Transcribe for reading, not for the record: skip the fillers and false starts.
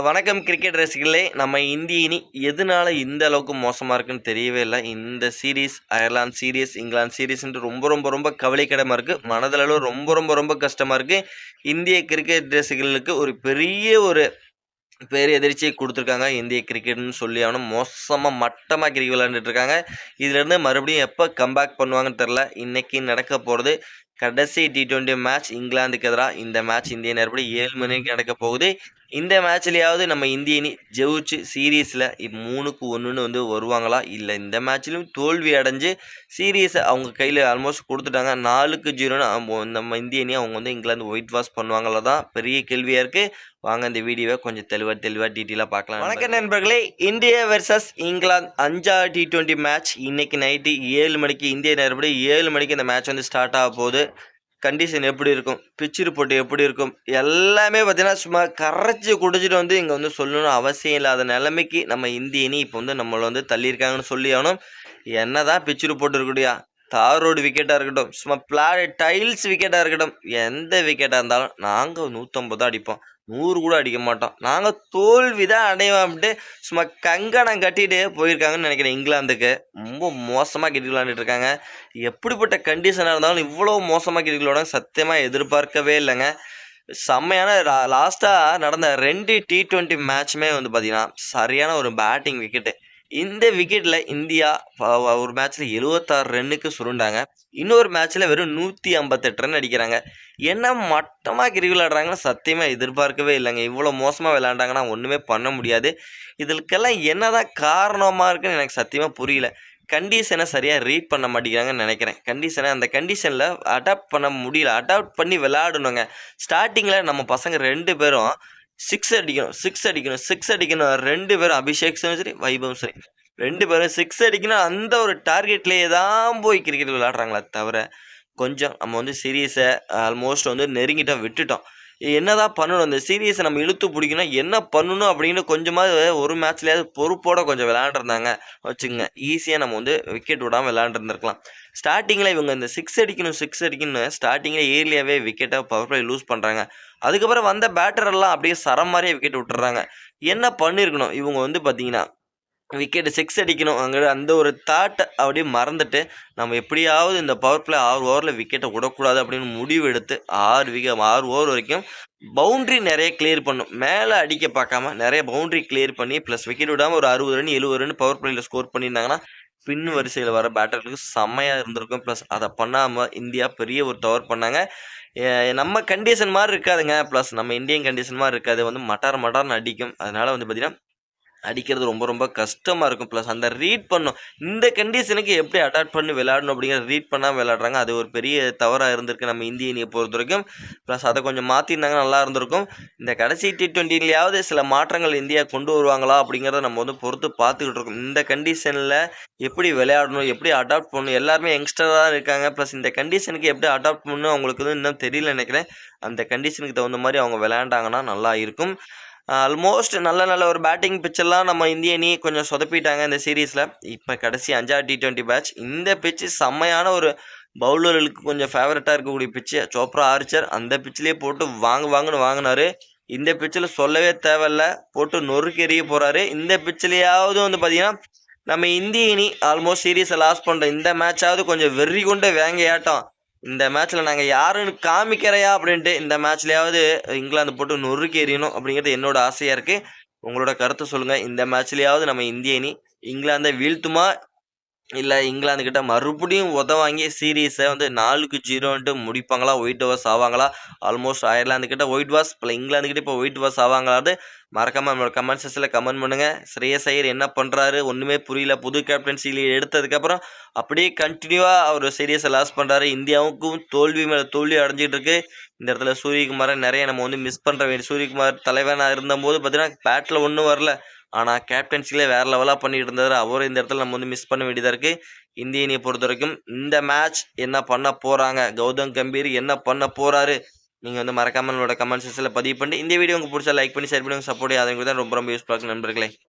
வணக்கம் கிரிக்கெட் ரசிகர்களே. நம்ம இந்திய அணி எதனால இந்த அளவுக்கு மோசமா இருக்குன்னு தெரியவே இல்ல. இந்த சீரிஸ் அயர்லாந்து சீரிஸ், இங்கிலாந்து சீரிஸ்ன்ட்டு ரொம்ப ரொம்ப ரொம்ப கவலைக்கிடமா இருக்கு. மனதளவு ரொம்ப ரொம்ப ரொம்ப கஷ்டமா இருக்கு. இந்திய கிரிக்கெட் ரசிகர்களுக்கு ஒரு பெரிய எதிர்ச்சியை குடுத்துருக்காங்க. இந்திய கிரிக்கெட்ன்னு சொல்லி ஆகணும். மோசமா மட்டமா கிரிக்கெட் விளையாண்டுட்டு இருக்காங்க. இதுலேருந்து மறுபடியும் எப்போ கம்பேக் பண்ணுவாங்கன்னு தெரில. இன்னைக்கு நடக்க போகிறது கடைசி T20 மேட்ச் இங்கிலாந்துக்கு எதிராக. இந்த மேட்ச் இந்திய நேரப்படி 7 மணிக்கு நடக்க போகுது. இந்த மேட்ச்லயாவது நம்ம இந்திய அணி ஜெயிச்சு சீரீஸில் 3-1 வந்து வருவாங்களா, இல்லை இந்த மேட்ச்லையும் தோல்வி அடைஞ்சு சீரீஸை அவங்க கையில் ஆல்மோஸ்ட் கொடுத்துட்டாங்க. 4-0ன்னு நம்ம இந்திய அணி அவங்க வந்து இங்கிலாந்து ஒயிட் வாஷ் பண்ணுவாங்களா தான் பெரிய கேள்வியாக இருக்குது. வாங்க இந்த வீடியோவை கொஞ்சம் தெளிவாக டீட்டெயிலாக பார்க்கலாம். வணக்கம் நண்பர்களே. இந்தியா வெர்சஸ் இங்கிலாந்து 5வது T20 மேட்ச் இன்னைக்கு நைட்டு 7 மணிக்கு இந்திய நேரப்படி 7 மணிக்கு இந்த மேட்ச் வந்து ஸ்டார்ட் ஆக போகுது. கண்டிஷன் எப்படி இருக்கும், பிச் ரிப்போர்ட் எப்படி இருக்கும், எல்லாமே பார்த்தீங்கன்னா சும்மா கரைச்சி குடிச்சிட்டு வந்து இங்கே வந்து சொல்லணும்னு அவசியம் இல்லாத நிலைமைக்கு நம்ம இந்திய அணி இப்போ வந்து நம்மளை வந்து தள்ளியிருக்காங்கன்னு சொல்லி ஆகணும். என்ன தான் பிச் ரிப்போர்ட் இருக்கக்கூடிய தார் ரோடு விக்கெட்டாக இருக்கட்டும், சும்மா டைல்ஸ் விக்கெட்டாக இருக்கட்டும், எந்த விக்கெட்டாக இருந்தாலும் நாங்கள் 150 தான் அடிப்போம், 100 கூட அடிக்க மாட்டோம், நாங்கள் தோல்வி தான் அடைவோம்ட்டு சும்மா கங்கணம் கட்டிட்டு போயிருக்காங்கன்னு நினைக்கிறேன். இங்கிலாந்துக்கு ரொம்ப மோசமாக கிரிக்கெட் விளையாண்டுட்டு இருக்காங்க. எப்படிப்பட்ட கண்டிஷனாக இருந்தாலும் இவ்வளோ மோசமாக கிரிக்கெட் விளையாட சத்தியமாக எதிர்பார்க்கவே இல்லைங்க. செம்மையான லாஸ்ட்டாக நடந்த 2 T20 மேட்சுமே வந்து பார்த்தீங்கன்னா சரியான ஒரு பேட்டிங் விக்கெட்டு. இந்த விக்கெட்டில் இந்தியா ஒரு மேட்ச்சில் 76 ரன்னுக்கு சுருண்டாங்க. இன்னொரு மேட்ச்சில் வெறும் 158 ரன் அடிக்கிறாங்க. என்ன மட்டமாக கிரிக்கெட் விளையாடுறாங்கன்னு சத்தியமாக எதிர்பார்க்கவே இல்லைங்க. இவ்வளோ மோசமாக விளையாண்டாங்கன்னா ஒன்றுமே பண்ண முடியாது. இதுக்கெல்லாம் என்னதான் காரணமாக இருக்குன்னு எனக்கு சத்தியமாக புரியல. கண்டிஷனை சரியாக ரீட் பண்ண மாட்டேங்கிறாங்கன்னு நினைக்கிறேன். அந்த கண்டிஷனில் அடாப்ட் பண்ண முடியல. அடாப்ட் பண்ணி விளையாடணுங்க. ஸ்டார்டிங்கில் நம்ம பசங்க 2 பேரும் சிக்ஸ் அடிக்கணும் 2 பேரும் அபிஷேக்கும் சரி வைபவும் சரி 2 பேரும் சிக்ஸ் அடிக்கணும் அந்த ஒரு டார்கெட்லேயே தான் போய் கிரிக்கெட் விளையாடுறாங்களே தவிர கொஞ்சம் நம்ம வந்து சீரியஸை ஆல்மோஸ்ட் வந்து விட்டுட்டோம். என்னதான் பண்ணணும், இந்த சீரியஸை நம்ம இழுத்து பிடிக்கணும், என்ன பண்ணணும் அப்படின்னு கொஞ்சமாவது ஒரு மேட்ச்லேயாவது பொறுப்போட கொஞ்சம் விளையாண்டுருந்தாங்க வச்சுக்கோங்க. ஈஸியாக நம்ம வந்து விக்கெட் விடாமல் விளையாண்டுருந்துருக்கலாம். ஸ்டார்டிங்கில் இவங்க இந்த சிக்ஸ் அடிக்கணும்னு ஸ்டார்டிங்கில் ஏர்லியாகவே விக்கெட்டை பவர் பிளே லூஸ் பண்ணுறாங்க. அதுக்கப்புறம் வந்த பேட்டரெல்லாம் அப்படியே சரம் மாதிரியே விக்கெட் விட்டுறாங்க. என்ன பண்ணியிருக்கணும் இவங்க வந்து பார்த்தீங்கன்னா விக்கெட்டு சிக்ஸ் அடிக்கணும் அந்த ஒரு தாட்டை அப்படியே மறந்துட்டு நம்ம எப்படியாவது இந்த பவர் பிளே 6 ஓவரில் விக்கெட்டை விடக்கூடாது அப்படின்னு முடிவு எடுத்து 6 ஓவர் வரைக்கும் பவுண்ட்ரி நிறைய கிளியர் பண்ணும். மேலே அடிக்க பார்க்காம நிறைய பவுண்ட்ரி கிளியர் பண்ணி ப்ளஸ் விக்கெட் விடாமல் ஒரு 60 ரன் 70 ரன் பவர் பிளேயில் ஸ்கோர் பண்ணியிருந்தாங்கன்னா பின் வரிசையில் வர பேட்டர்களுக்கு செம்மையாக இருந்திருக்கும். ப்ளஸ் அதை பண்ணாமல் இந்தியா பெரிய ஒரு தவறு பண்ணாங்க. நம்ம கண்டிஷன் மாதிரி இருக்காதுங்க. ப்ளஸ் நம்ம இந்தியன் கண்டிஷன் மாதிரி இருக்காது, வந்து மட்டார்னு அடிக்கும். அதனால் வந்து பார்த்திங்கன்னா அடிக்கிறது ரொம்ப ரொம்ப கஷ்டமாக இருக்கும். ப்ளஸ் அந்த ரீட் பண்ணும், இந்த கண்டிஷனுக்கு எப்படி அடாப்ட் பண்ணி விளையாடணும் அப்படிங்கிற ரீட் பண்ணாமல் விளையாடுறாங்க. அது ஒரு பெரிய தவறாக இருந்திருக்கு நம்ம இந்திய அணியை பொறுத்த வரைக்கும். ப்ளஸ் அதை கொஞ்சம் மாற்றிருந்தாங்கன்னா நல்லா இருந்திருக்கும். இந்த கடைசி T20லையாவது சில மாற்றங்கள் இந்தியா கொண்டு வருவாங்களா அப்படிங்கிறத நம்ம வந்து பொறுத்து பார்த்துக்கிட்டு இருக்கோம். இந்த கண்டிஷனில் எப்படி விளையாடணும், எப்படி அடாப்ட் பண்ணணும், எல்லாருமே யங்ஸ்டராக இருக்காங்க. ப்ளஸ் இந்த கண்டிஷனுக்கு எப்படி அடாப்ட் பண்ணணும் அவங்களுக்கு வந்து இன்னும் தெரியல நினைக்கிறேன். அந்த கண்டிஷனுக்கு தகுந்த மாதிரி அவங்க விளையாண்டாங்கன்னா நல்லா இருக்கும். ஆல்மோஸ்ட் நல்ல ஒரு பேட்டிங் பிச்செல்லாம் நம்ம இந்திய அணி கொஞ்சம் சொதப்பிட்டாங்க இந்த சீரீஸில். இப்போ கடைசி 5வது T20 மேட்ச் இந்த பிச்சு செம்மையான ஒரு பவுலர்களுக்கு கொஞ்சம் ஃபேவரட்டாக இருக்கக்கூடிய பிச்சு. சோப்ரா ஆர்ச்சர் அந்த பிச்சிலே போட்டு வாங்குன்னு வாங்கினாரு. இந்த பிச்சில் சொல்லவே தேவையில்ல, போட்டு நொறுக்கு எறிய போகிறாரு. இந்த பிச்சிலையாவது வந்து பார்த்திங்கன்னா நம்ம இந்திய அணி ஆல்மோஸ்ட் சீரீஸை லாஸ் பண்ணுறோம். இந்த மேட்சாவது கொஞ்சம் வெறி கொண்டு வேங்கையாட்டம் இந்த மேட்ச்சில் நாங்கள் யாருன்னு காமிக்கிறையா அப்படின்ட்டு இந்த மேட்ச்லையாவது இங்கிலாந்து போட்டு நொறுக்கி எறியணும் அப்படிங்கிறது என்னோட ஆசையாக இருக்குது. உங்களோட கருத்தை சொல்லுங்கள். இந்த மேட்ச்லையாவது நம்ம இந்திய அணி இங்கிலாந்தை வீழ்த்துமா, இல்லை இங்கிலாந்துக்கிட்ட மறுபடியும் வாங்கி சீரீஸை வந்து 4-0ன்ட்டு முடிப்பாங்களா, ஒயிட் வாஷ் ஆவாங்களா? ஆல்மோஸ்ட் அயர்லாந்துக்கிட்ட ஒயிட் வாஷ், இப்போ இங்கிலாந்துக்கிட்ட இப்போ ஒயிட் வாஷ் ஆவாங்களாது மறக்காமல் நம்மளோட கமெண்ட் செக்ஷனில் கமெண்ட் பண்ணுங்கள். ஸ்ரேயஸ் ஐயர் என்ன பண்ணுறாரு ஒன்றுமே புரியல. புது கேப்டன்சியில் எடுத்ததுக்கப்புறம் அப்படியே கண்டினியூவாக அவர் சீரியஸை லாஸ் பண்ணுறாரு. இந்தியாவுக்கும் தோல்வி மேலே தோல்வி அடைஞ்சிட்டு இருக்கு. இந்த இடத்துல சூரியகுமாரை நிறைய நம்ம வந்து மிஸ் பண்ணுற வேண்டிய. சூரியகுமார் தலைவனாக இருந்தபோது பார்த்தீங்கன்னா பேட்டில் ஒன்றும் வரல, ஆனால் கேப்டன்சிலே வேறு லெவலாக பண்ணிட்டு இருந்தார். அவரும் இந்த இடத்துல நம்ம வந்து மிஸ் பண்ண வேண்டியதாக இருக்குது. இந்திய அணியை பொறுத்த வரைக்கும் இந்த மேட்ச் என்ன பண்ண போகிறாங்க, கௌதம் கம்பீர் என்ன பண்ண போகிறாரு, நீங்கள் வந்து மறக்காமல் நம்மளோட கமெண்ட் செக்ஷனில் பதிவு பண்ணி இந்த வீடியோ உங்களுக்கு பிடிச்சா லைக் பண்ணி ஷேர் பண்ணி சப்போர்ட். அதை தான் ரொம்ப யூஸ்ஃபுல்லாக நண்பர்களே.